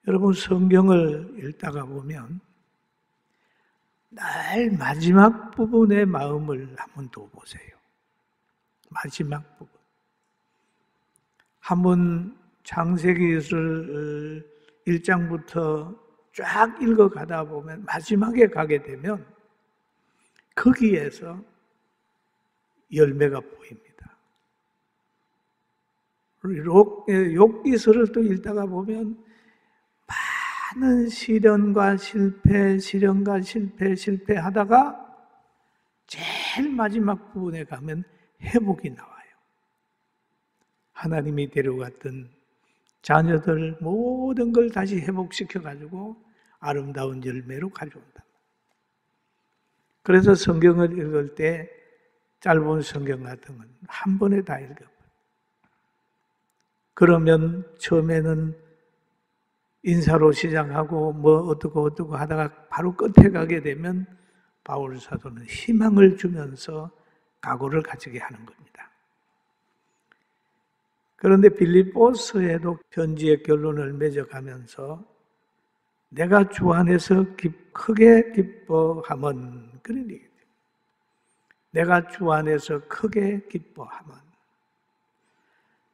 여러분 성경을 읽다가 보면 날 마지막 부분의 마음을 한번 더 보세요. 마지막 부분. 한번 창세기를 1장부터 쫙 읽어가다 보면 마지막에 가게 되면 거기에서 열매가 보입니다. 욥기서를 또 읽다가 보면 많은 시련과 실패하다가 제일 마지막 부분에 가면 회복이 나와요. 하나님이 데려갔던 자녀들 모든 걸 다시 회복시켜가지고 아름다운 열매로 가져온다. 그래서 성경을 읽을 때 짧은 성경 같은 건 한 번에 다 읽어버려요. 그러면 처음에는 인사로 시작하고 뭐 어떻고 하다가 바로 끝에 가게 되면 바울 사도는 희망을 주면서 각오를 가지게 하는 겁니다. 그런데 빌립보서에도 편지의 결론을 맺어가면서 내가 주 안에서 크게 기뻐함은 그런 얘기예요. 내가 주 안에서 크게 기뻐함은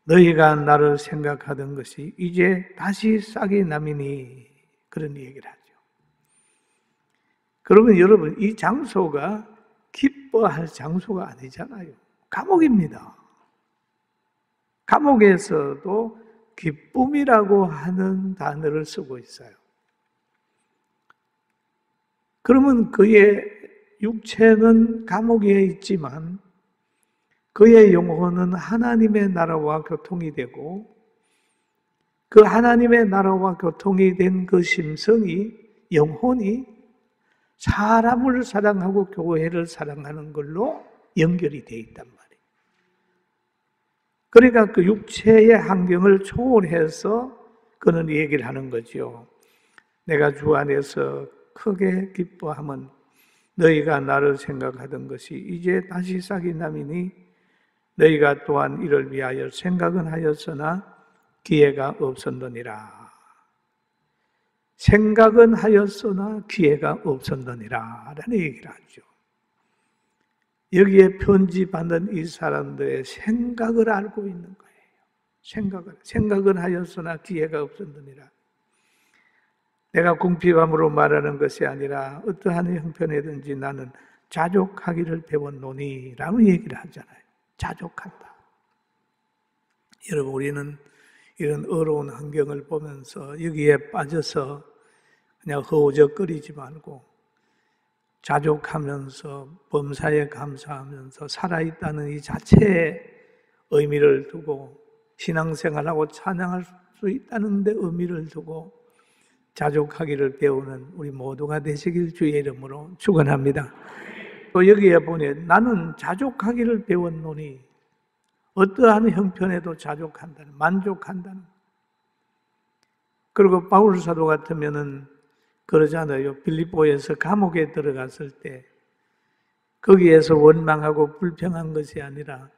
너희가 나를 생각하던 것이 이제 다시 싹이 남이니 그런 얘기를 하죠. 그러면 여러분 이 장소가 기뻐할 장소가 아니잖아요. 감옥입니다. 감옥에서도 기쁨이라고 하는 단어를 쓰고 있어요. 그러면 그의 육체는 감옥에 있지만 그의 영혼은 하나님의 나라와 교통이 되고 그 하나님의 나라와 교통이 된 그 심성이 영혼이 사람을 사랑하고 교회를 사랑하는 걸로 연결이 되어 있단 말이에요. 그러니까 그 육체의 환경을 초월해서 그는 얘기를 하는 거죠. 내가 주 안에서 크게 기뻐함은 너희가 나를 생각하던 것이 이제 다시 싹이 남이니 너희가 또한 이를 위하여 생각은 하였으나 기회가 없었느니라. 생각은 하였으나 기회가 없었느니라 라는 얘기를 하죠. 여기에 편지 받는 이 사람들의 생각을 알고 있는 거예요. 생각은 하였으나 기회가 없었느니라. 내가 궁핍함으로 말하는 것이 아니라 어떠한 형편이든지 나는 자족하기를 배웠노니 라는 얘기를 하잖아요. 자족한다. 여러분 우리는 이런 어려운 환경을 보면서 여기에 빠져서 그냥 허우적거리지 말고 자족하면서 범사에 감사하면서 살아있다는 이 자체의 의미를 두고 신앙생활하고 찬양할 수 있다는 데 의미를 두고 자족하기를 배우는 우리 모두가 되시길 주의 이름으로 축원합니다. 또 여기에 보니 나는 자족하기를 배웠노니 어떠한 형편에도 자족한다는, 만족한다는. 그리고 바울 사도 같으면은 그러잖아요. 빌립보에서 감옥에 들어갔을 때 거기에서 원망하고 불평한 것이 아니라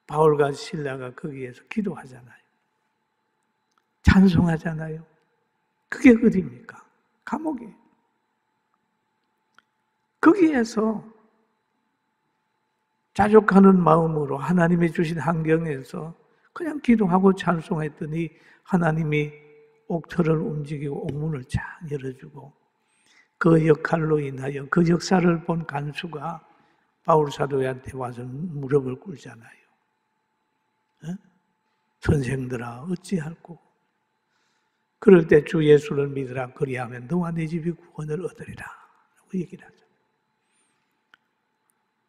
바울과 실라가 거기에서 기도하잖아요. 찬송하잖아요. 그게 어디입니까? 감옥에. 거기에서 자족하는 마음으로 하나님이 주신 환경에서 그냥 기도하고 찬송했더니 하나님이 옥터를 움직이고 옥문을 쫙 열어주고 그 역할로 인하여 그 역사를 본 간수가 바울 사도한테 와서 무릎을 꿇잖아요. 선생들아 어찌할꼬? 그럴 때 주 예수를 믿으라. 그리하면 너와 네 집이 구원을 얻으리라 라고 얘기를 하죠.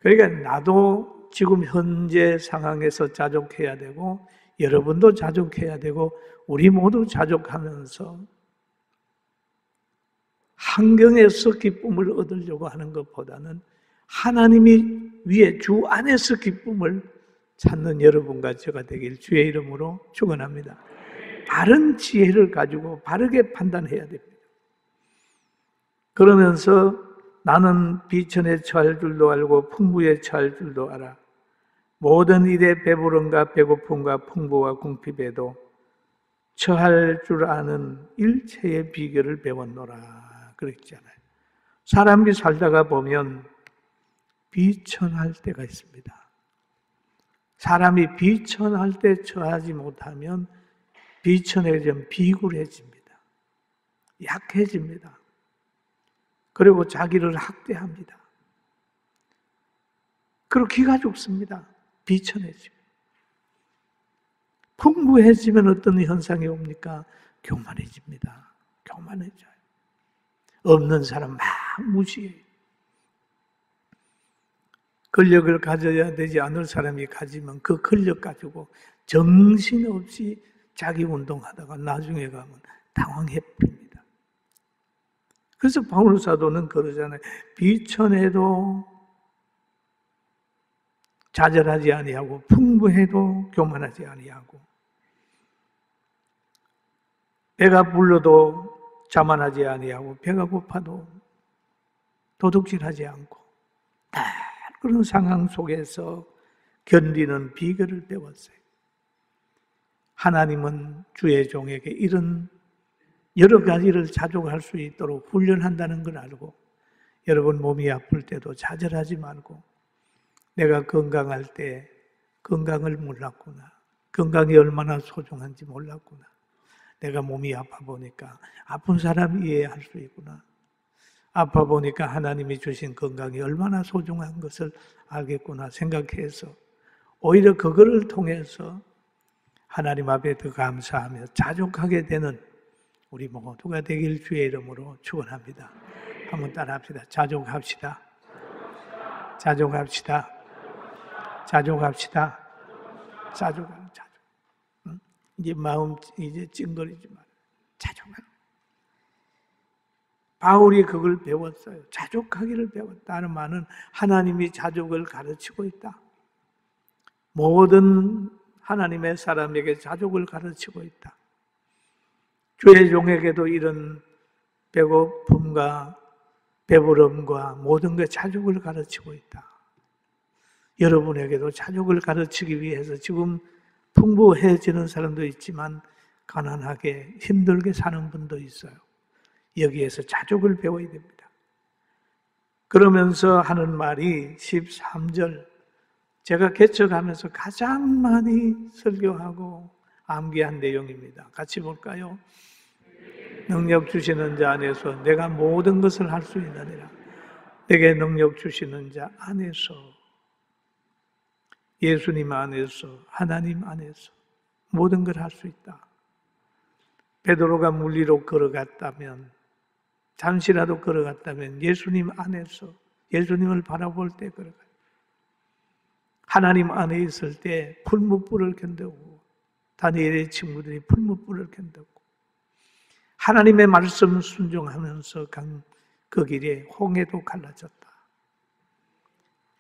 그러니까 나도 지금 현재 상황에서 자족해야 되고 여러분도 자족해야 되고 우리 모두 자족하면서 환경에서 기쁨을 얻으려고 하는 것보다는 하나님이 위에 주 안에서 기쁨을 찾는 여러분과 제가 되길 주의 이름으로 축원합니다. 바른 지혜를 가지고 바르게 판단해야 됩니다. 그러면서 나는 비천에 처할 줄도 알고 풍부에 처할 줄도 알아. 모든 일에 배부름과 배고픔과 풍부와 궁핍에도 처할 줄 아는 일체의 비결을 배웠노라 그랬잖아요. 사람이 살다가 보면 비천할 때가 있습니다. 사람이 비천할 때 처하지 못하면 비천해지면 비굴해집니다. 약해집니다. 그리고 자기를 학대합니다. 그리고 기가 죽습니다. 비천해집니다. 풍부해지면 어떤 현상이 옵니까? 교만해집니다. 교만해져요. 없는 사람 막 무시해요. 권력을 가져야 되지 않을 사람이 가지면 그 권력 가지고 정신없이 자기 운동하다가 나중에 가면 당황해 버립니다. 그래서 바울 사도는 그러잖아요. 비천해도 좌절하지 아니하고 풍부해도 교만하지 아니하고 배가 불러도 자만하지 아니하고 배가 고파도 도둑질하지 않고 그런 상황 속에서 견디는 비결을 배웠어요. 하나님은 주의 종에게 이런 여러 가지를 자족할 수 있도록 훈련한다는 걸 알고 여러분 몸이 아플 때도 좌절하지 말고 내가 건강할 때 건강을 몰랐구나. 건강이 얼마나 소중한지 몰랐구나. 내가 몸이 아파 보니까 아픈 사람 이해할 수 있구나. 아파 보니까 하나님이 주신 건강이 얼마나 소중한 것을 알겠구나 생각해서 오히려 그거를 통해서 하나님 앞에 더 감사하며 자족하게 되는 우리 모두가 되길 주의 이름으로 축원합니다. 한번 따라합시다. 자족합시다. 자족합시다. 자족합시다. 자족하는 자족. 이제 마음 이제 찡거리지 마. 자족하는. 바울이 그걸 배웠어요. 자족하기를 배웠다는 말은 하나님이 자족을 가르치고 있다. 모든 하나님의 사람에게 자족을 가르치고 있다. 주의 종에게도 이런 배고픔과 배부름과 모든 것 자족을 가르치고 있다. 여러분에게도 자족을 가르치기 위해서 지금 풍부해지는 사람도 있지만 가난하게 힘들게 사는 분도 있어요. 여기에서 자족을 배워야 됩니다. 그러면서 하는 말이 13절 제가 개척하면서 가장 많이 설교하고 암기한 내용입니다. 같이 볼까요? 능력 주시는 자 안에서 내가 모든 것을 할 수 있느니라. 내게 능력 주시는 자 안에서 예수님 안에서 하나님 안에서 모든 걸 할 수 있다. 베드로가 물리로 걸어갔다면 잠시라도 걸어갔다면 예수님 안에서 예수님을 바라볼 때 걸어갔다. 하나님 안에 있을 때 풀무불을 견디고 다니엘의 친구들이 풀무불을 견디고 하나님의 말씀 순종하면서 간 그 길에 홍해도 갈라졌다.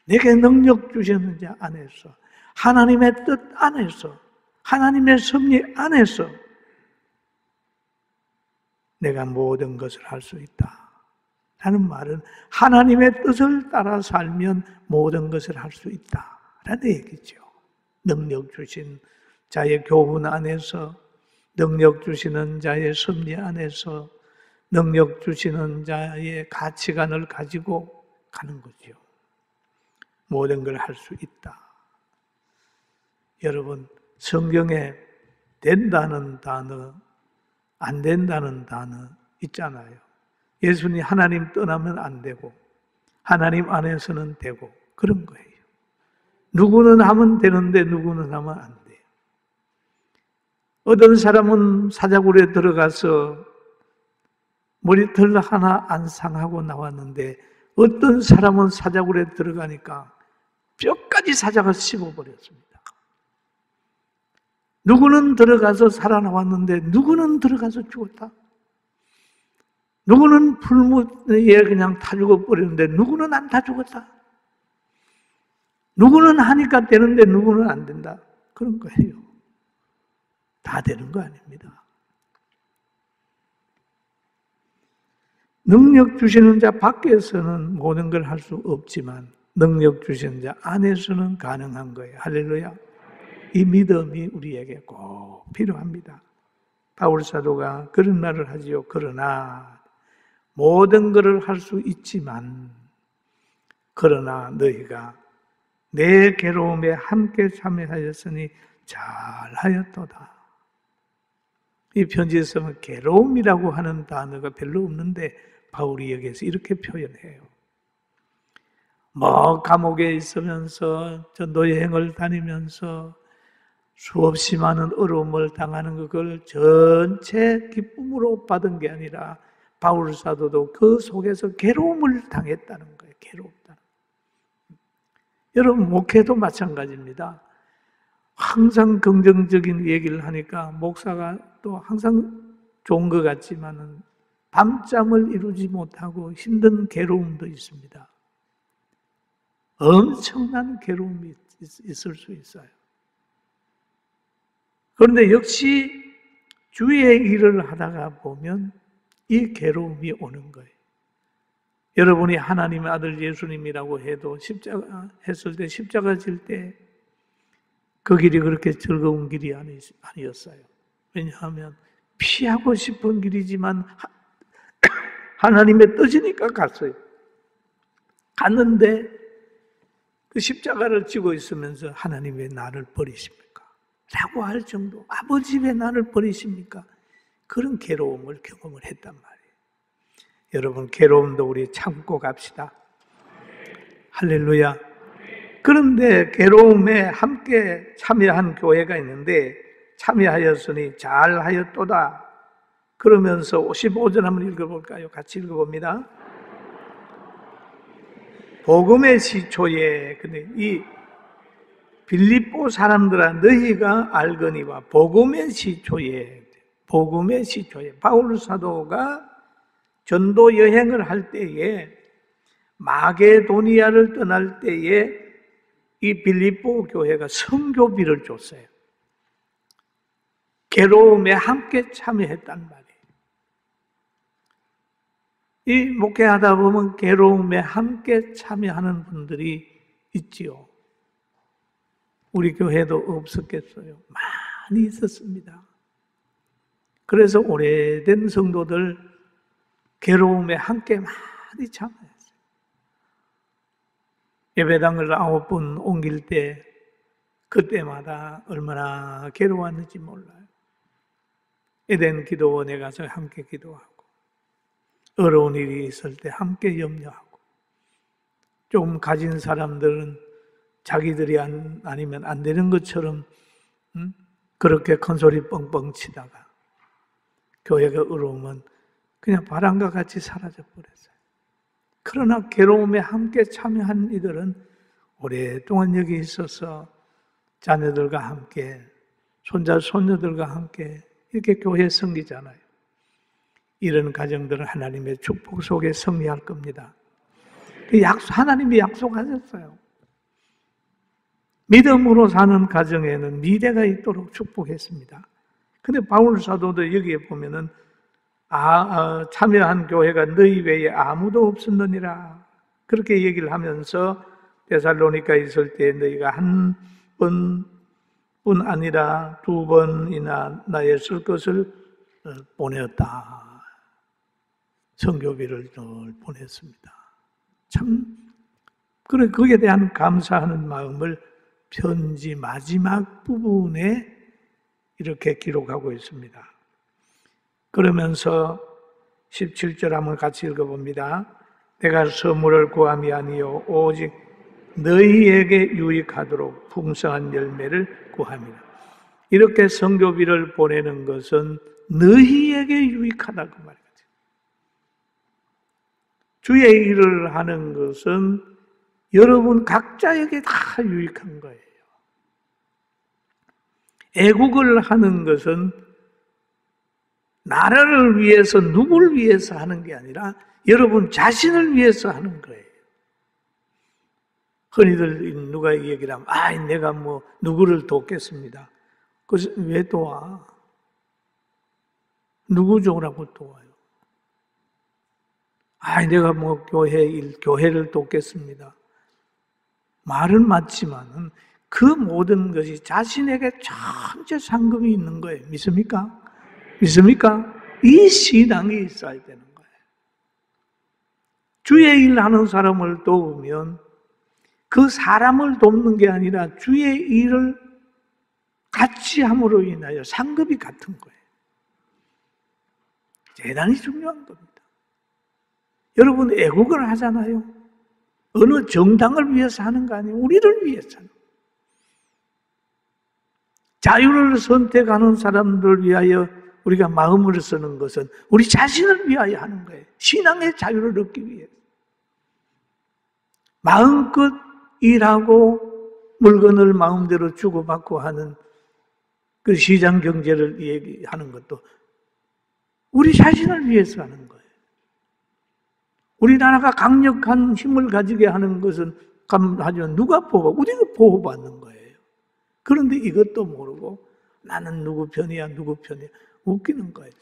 내게 능력 주시는 자 안에서 하나님의 뜻 안에서 하나님의 섭리 안에서 내가 모든 것을 할 수 있다. 라는 말은 하나님의 뜻을 따라 살면 모든 것을 할 수 있다. 라는 얘기죠. 능력 주신 자의 교훈 안에서 능력 주시는 자의 섭리 안에서 능력 주시는 자의 가치관을 가지고 가는 거죠. 모든 걸 할 수 있다. 여러분, 성경에 된다는 단어, 안 된다는 단어 있잖아요. 예수님 하나님 떠나면 안 되고 하나님 안에서는 되고 그런 거예요. 누구는 하면 되는데 누구는 하면 안 돼요. 어떤 사람은 사자굴에 들어가서 머리털 하나 안 상하고 나왔는데 어떤 사람은 사자굴에 들어가니까 뼈까지 사자가 씹어버렸습니다. 누구는 들어가서 살아나왔는데 누구는 들어가서 죽었다. 누구는 풀무에 그냥 다 죽어버렸는데 누구는 안 다 죽었다. 누구는 하니까 되는데 누구는 안 된다. 그런 거예요. 다 되는 거 아닙니다. 능력 주시는 자 밖에서는 모든 걸 할 수 없지만 능력 주시는 자 안에서는 가능한 거예요. 할렐루야. 이 믿음이 우리에게 꼭 필요합니다. 바울 사도가 그런 말을 하지요. 그러나 모든 것을 할 수 있지만 그러나 너희가 내 괴로움에 함께 참여하였으니 잘하였도다. 이 편지에서는 괴로움이라고 하는 단어가 별로 없는데 바울이 여기에서 이렇게 표현해요. 감옥에 있으면서 전도 여행을 다니면서 수없이 많은 어려움을 당하는 그걸 전체 기쁨으로 받은 게 아니라 바울 사도도 그 속에서 괴로움을 당했다는 거예요. 괴롭다. 여러분 목회도 마찬가지입니다. 항상 긍정적인 얘기를 하니까 목사가 또 항상 좋은 것 같지만은 밤잠을 이루지 못하고 힘든 괴로움도 있습니다. 엄청난 괴로움이 있을 수 있어요. 그런데 역시 주의 일을 하다가 보면 이 괴로움이 오는 거예요. 여러분이 하나님의 아들 예수님이라고 해도 십자가 했을 때 십자가 질 때 그 길이 그렇게 즐거운 길이 아니었어요. 왜냐하면 피하고 싶은 길이지만 하나님의 뜻이니까 갔어요. 갔는데 그 십자가를 지고 있으면서 하나님 왜 나를 버리십니까? 라고 할 정도, 아버지 왜 나를 버리십니까? 그런 괴로움을 경험을 했단 말이에요. 여러분 괴로움도 우리 참고 갑시다. 할렐루야. 그런데 괴로움에 함께 참여한 교회가 있는데 참여하였으니 잘하였도다. 그러면서 55절 한번 읽어볼까요? 같이 읽어봅니다. 복음의 시초에, 근데 이 빌립보 사람들아 너희가 알거니와 복음의 시초에 바울 사도가 전도 여행을 할 때에 마게도니아를 떠날 때에 이 빌립보 교회가 선교비를 줬어요. 괴로움에 함께 참여했단 말이에요. 이 목회하다 보면 괴로움에 함께 참여하는 분들이 있지요. 우리 교회도 없었겠어요. 많이 있었습니다. 그래서 오래된 성도들 괴로움에 함께 많이 참여했어요. 예배당을 9번 옮길 때 그때마다 얼마나 괴로웠는지 몰라요. 에덴 기도원에 가서 함께 기도하고 어려운 일이 있을 때 함께 염려하고 좀 가진 사람들은 자기들이 아니면 안 되는 것처럼 그렇게 큰소리 뻥뻥 치다가 교회가 어려우면 그냥 바람과 같이 사라져 버렸어요. 그러나 괴로움에 함께 참여한 이들은 오랫동안 여기 있어서 자녀들과 함께 손자, 손녀들과 함께 이렇게 교회에 섬기잖아요. 이런 가정들은 하나님의 축복 속에 승리할 겁니다. 하나님이 약속하셨어요. 믿음으로 사는 가정에는 미래가 있도록 축복했습니다. 근데 바울 사도도 여기에 보면은 참여한 교회가 너희 외에 아무도 없었느니라 그렇게 얘기를 하면서 데살로니가 있을 때 너희가 한 번뿐 아니라 2번이나 나의 쓸 것을 보냈다. 선교비를 늘 보냈습니다. 참 그래 거기에 대한 감사하는 마음을 편지 마지막 부분에 이렇게 기록하고 있습니다. 그러면서 17절 한번 같이 읽어봅니다. 내가 선물을 구함이 아니요 오직 너희에게 유익하도록 풍성한 열매를 구함이라. 이렇게 선교비를 보내는 것은 너희에게 유익하다고 말이죠. 주의 일을 하는 것은 여러분 각자에게 다 유익한 거예요. 애국을 하는 것은 나라를 위해서 누구를 위해서 하는 게 아니라 여러분 자신을 위해서 하는 거예요. 흔히들 누가 얘기를 하면 내가 누구를 돕겠습니다. 그래서 왜 도와? 누구 좋으라고 도와요? 내가 교회를 돕겠습니다. 말은 맞지만은 그 모든 것이 자신에게 전체 상금이 있는 거예요. 믿습니까? 믿습니까? 이 신앙이 있어야 되는 거예요. 주의 일 하는 사람을 도우면 그 사람을 돕는 게 아니라 주의 일을 같이 함으로 인하여 상급이 같은 거예요. 대단히 중요한 겁니다. 여러분 애국을 하잖아요. 어느 정당을 위해서 하는 거 아니에요. 우리를 위해서 하는 거예요. 자유를 선택하는 사람들을 위하여 우리가 마음을 쓰는 것은 우리 자신을 위하여 하는 거예요. 신앙의 자유를 얻기 위해서. 마음껏 일하고 물건을 마음대로 주고받고 하는 그 시장 경제를 얘기하는 것도 우리 자신을 위해서 하는 거예요. 우리나라가 강력한 힘을 가지게 하는 것은 하지만 누가 우리가 보호받는 거예요. 그런데 이것도 모르고 나는 누구 편이야, 누구 편이야. 웃기는 거죠.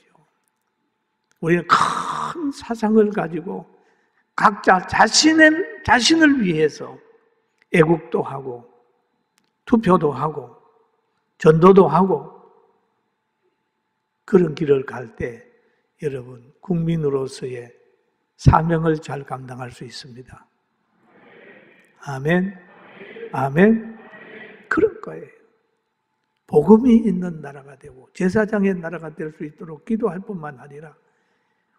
우리는 큰 사상을 가지고 각자 자신을 위해서 애국도 하고 투표도 하고 전도도 하고 그런 길을 갈 때 여러분 국민으로서의 사명을 잘 감당할 수 있습니다. 아멘. 아멘. 그럴 거예요. 복음이 있는 나라가 되고 제사장의 나라가 될 수 있도록 기도할 뿐만 아니라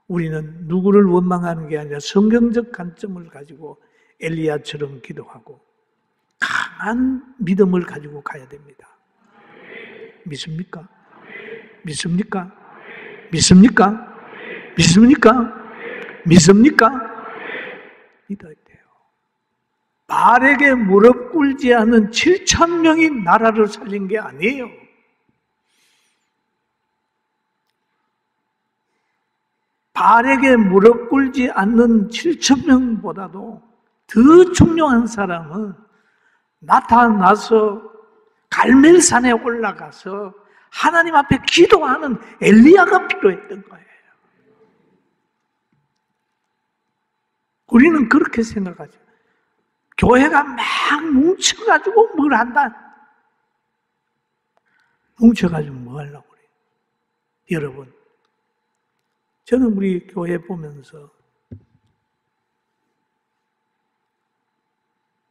우리는 누구를 원망하는 게 아니라 성경적 관점을 가지고 엘리야처럼 기도하고 강한 믿음을 가지고 가야 됩니다. 믿습니까? 믿습니까? 믿습니까? 믿습니까? 믿습니까? 믿어야 돼요. 바알에게 무릎 꿇지 않은 7,000명이 나라를 살린 게 아니에요. 바알에게 무릎 꿇지 않는 7,000명보다도 더 중요한 사람은 나타나서 갈멜산에 올라가서 하나님 앞에 기도하는 엘리야가 필요했던 거예요. 우리는 그렇게 생각하죠. 교회가 막 뭉쳐가지고 뭘 한다. 뭉쳐가지고 뭐 하려고 그래요. 여러분, 저는 우리 교회 보면서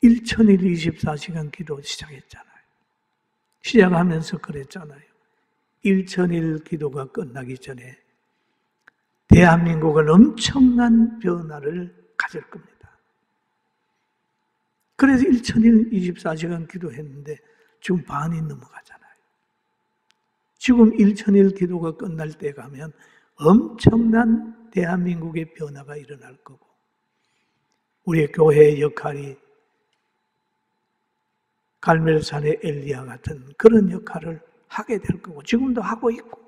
1000일 24시간 기도 시작했잖아요. 시작하면서 그랬잖아요. 1000일 기도가 끝나기 전에 대한민국은 엄청난 변화를 가질 겁니다. 그래서 1000일 24시간 기도했는데 지금 반이 넘어가잖아요. 지금 1000일 기도가 끝날 때 가면 엄청난 대한민국의 변화가 일어날 거고 우리의 교회의 역할이 갈멜산의 엘리야 같은 그런 역할을 하게 될 거고 지금도 하고 있고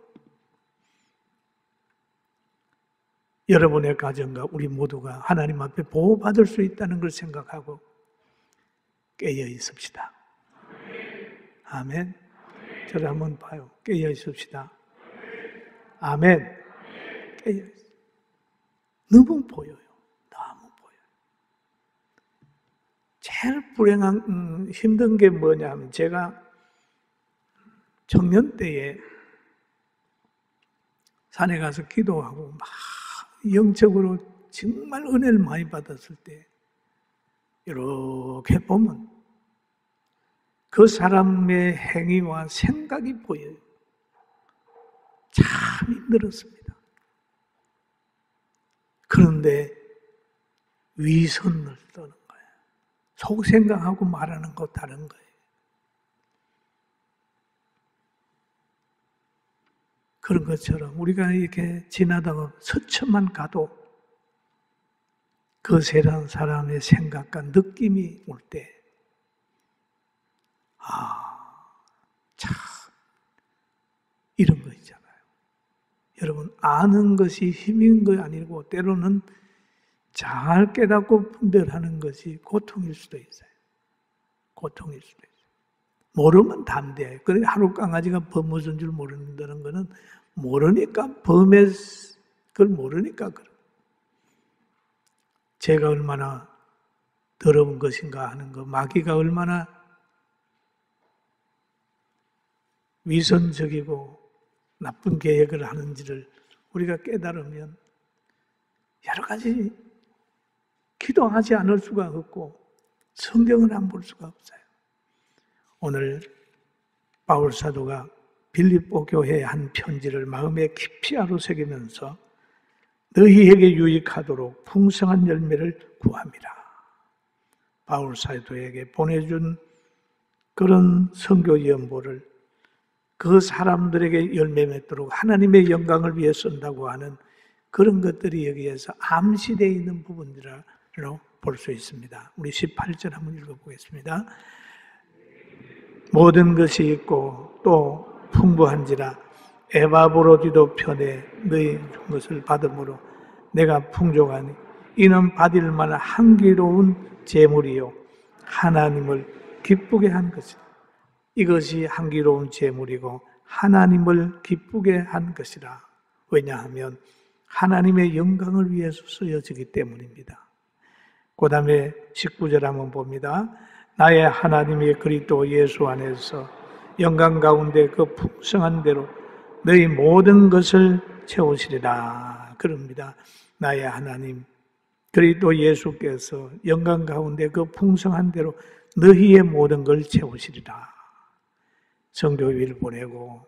여러분의 가정과 우리 모두가 하나님 앞에 보호받을 수 있다는 걸 생각하고 깨어 있읍시다. 아멘. 저를 한번 봐요. 깨어 있읍시다. 아멘. 깨어 있습니다. 너무 보여요. 너무 보여요. 제일 불행한 힘든 게 뭐냐면 제가 청년 때에 산에 가서 기도하고 막 영적으로 정말 은혜를 많이 받았을 때 이렇게 보면 그 사람의 행위와 생각이 보여요. 참 힘들었습니다. 그런데 위선을 떠는 거예요. 속 생각하고 말하는 거 다른 거예요. 그런 것처럼 우리가 이렇게 지나다가 스쳐만 가도 그 세상 사람의 생각과 느낌이 올 때, 참, 이런 거 있잖아요. 여러분, 아는 것이 힘인 거 아니고, 때로는 잘 깨닫고 분별하는 것이 고통일 수도 있어요. 고통일 수도 있어요. 모르면 담대해요. 그래, 하루 강아지가 범 무슨 줄 모른다는 거는 모르니까, 범의, 그걸 모르니까 그래요. 제가 얼마나 더러운 것인가 하는 거, 마귀가 얼마나 위선적이고 나쁜 계획을 하는지를 우리가 깨달으면 여러 가지 기도하지 않을 수가 없고 성경을 안 볼 수가 없어요. 오늘 바울 사도가 빌립보 교회에 한 편지를 마음에 깊이 아로새기면서 너희에게 유익하도록 풍성한 열매를 구함이라. 바울 사도에게 보내준 그런 선교 연보를 그 사람들에게 열매 맺도록 하나님의 영광을 위해 쓴다고 하는 그런 것들이 여기에서 암시되어 있는 부분들로 볼 수 있습니다. 우리 18절 한번 읽어보겠습니다. 모든 것이 있고 또 풍부한지라 에바브로디도 편에 너희 준 것을 받음으로 내가 풍족하니 이는 받을 만한 향기로운 제물이요 하나님을 기쁘게 한 것이다. 이것이 향기로운 제물이고 하나님을 기쁘게 한 것이라. 왜냐하면 하나님의 영광을 위해서 쓰여지기 때문입니다. 그 다음에 19절 한번 봅니다. 나의 하나님이 그리스도 예수 안에서 영광 가운데 그 풍성한 대로 너희 모든 것을 채우시리라. 그럽니다. 나의 하나님 그리스도 예수께서 영광 가운데 그 풍성한 대로 너희의 모든 걸 채우시리라. 성교위를 보내고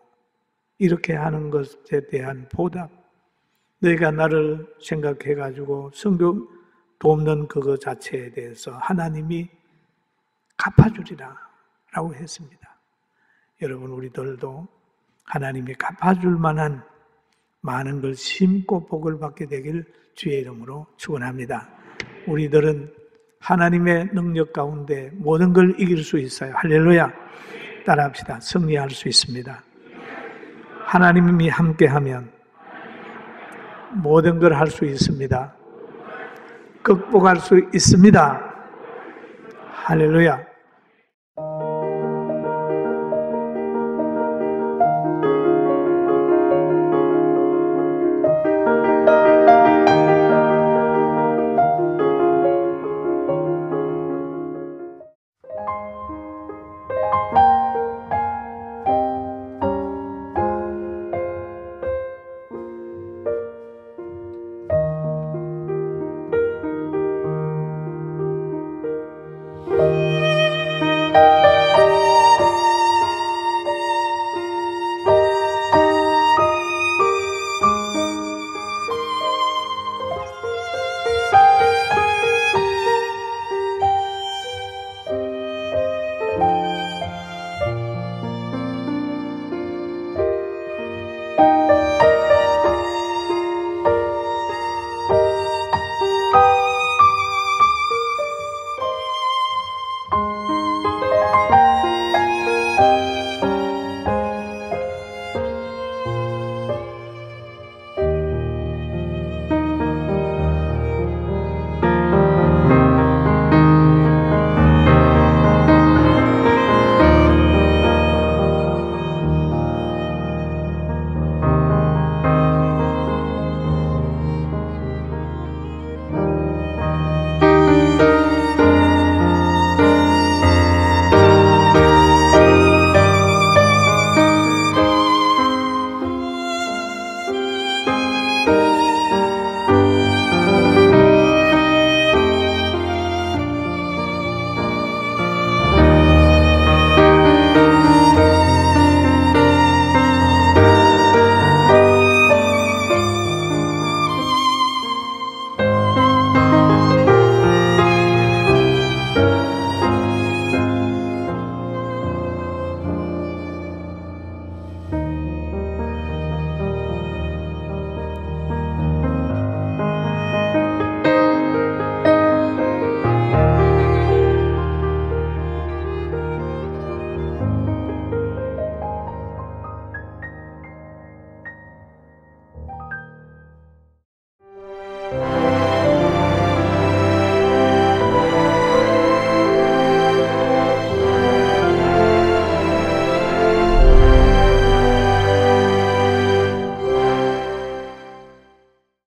이렇게 하는 것에 대한 보답, 너희가 나를 생각해가지고 성교 돕는 그거 자체에 대해서 하나님이 갚아주리라 라고 했습니다. 여러분 우리들도 하나님이 갚아줄 만한 많은 걸 심고 복을 받게 되길 주의 이름으로 축원합니다. 우리들은 하나님의 능력 가운데 모든 걸 이길 수 있어요. 할렐루야. 따라합시다. 승리할 수 있습니다. 하나님이 함께하면 모든 걸 할 수 있습니다. 극복할 수 있습니다. 할렐루야.